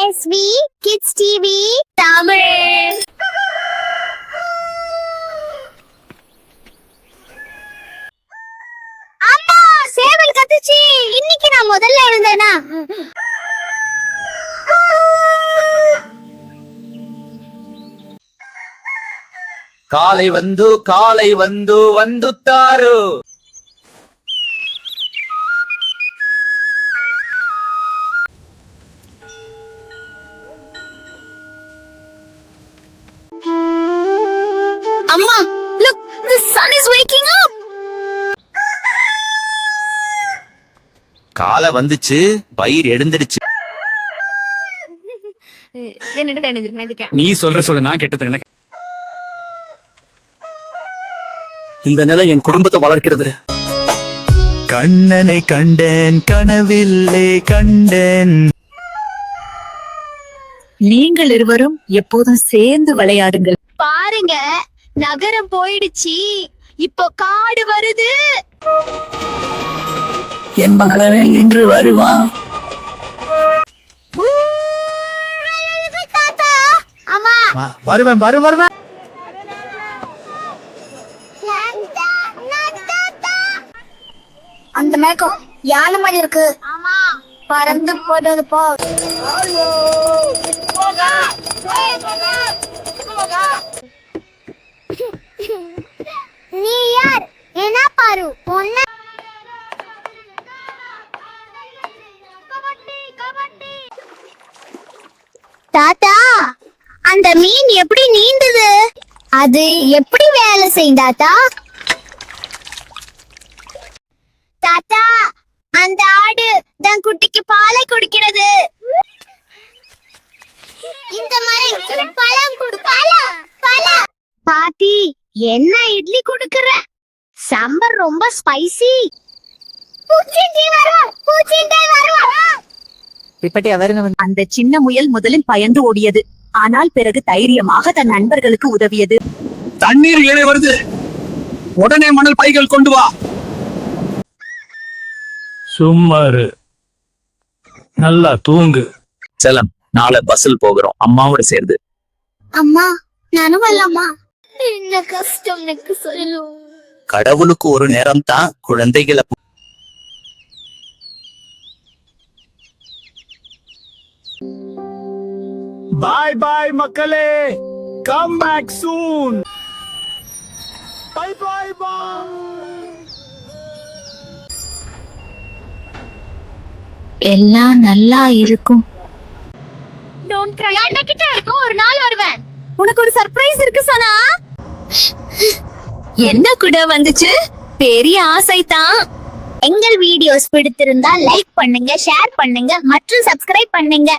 SV Kids TV Tamil. அம்மா சேவல் கத்துச்சு. இன்னைக்கு நான் முதல்ல எழுந்தேனா? ಕಾಲೈ ವಂದುತ್ತಾರು. Amma, look, the sun is waking up. காலை வந்துச்சு, பயிர் எழுந்திருச்சு. நீ சொல்ல நான் கெட்டது. இந்த நிலை என் குடும்பத்தை வளர்க்கிறது. கண்ணனை கண்டேன், கனவில்லை கண்டேன். நீங்கள் இருவரும் எப்போதும் சேர்ந்து விளையாடுங்கள். பாருங்க, நகரம் போயிடுச்சு, இப்போ காடு வருது. என் மகனே இன்று வருவான். தாத்தா, அம்மா வருவேன். அந்த மேகம் யானை மாதிரி இருக்கு. ஆமா, பறந்து போறது போ. நீ யார்? என்ன பாரு பொண்ணு. தாத்தா, அந்த மீன் எப்படி நீந்துது? அது எப்படி வேலை செய்யும் தாத்தா? தாத்தா, அந்த ஆடு தன் குட்டிக்கு பாலை குடிக்கிறது. இந்த மரம் பழம் பழம். பாட்டி, என்ன இட்லி குடுக்கற? சாம்பார் ரொம்ப ஸ்பைசி. பூச்சிண்டி வரும். அந்த சின்ன முயல் முதலில் பயந்து ஓடியது, ஆனால் பிறகு தைரியமாக தன் நண்பர்களுக்கு உதவியது. தண்ணீர் ஏழை வருது, உடனே மணல் பைகள் கொண்டு வா. சும்மாரு, நல்லா தூங்கு. செல்லம், நாளை பஸ்ஸில் போகிறோம், அம்மாவோட சேர்ந்து. அம்மா, நானும் வரலாமா? என்ன கஷ்டம் எனக்கு சொல்லு. கடவுளுக்கு ஒரு நேரம் தான் குழந்தைகளை. பாய் மக்களே, கம் பேக் சூன். பை. எல்லாம் நல்லா இருக்கும். ஒரு நாள் வருவேன். உனக்கு ஒரு சர்ப்ரைஸ் இருக்கு சனா. என்ன கூட வந்துச்சு? பெரிய ஆசை தான். எங்கள் வீடியோஸ் பிடித்திருந்தா லைக் பண்ணுங்க, ஷேர் பண்ணுங்க மற்றும் சப்ஸ்கிரைப் பண்ணுங்க.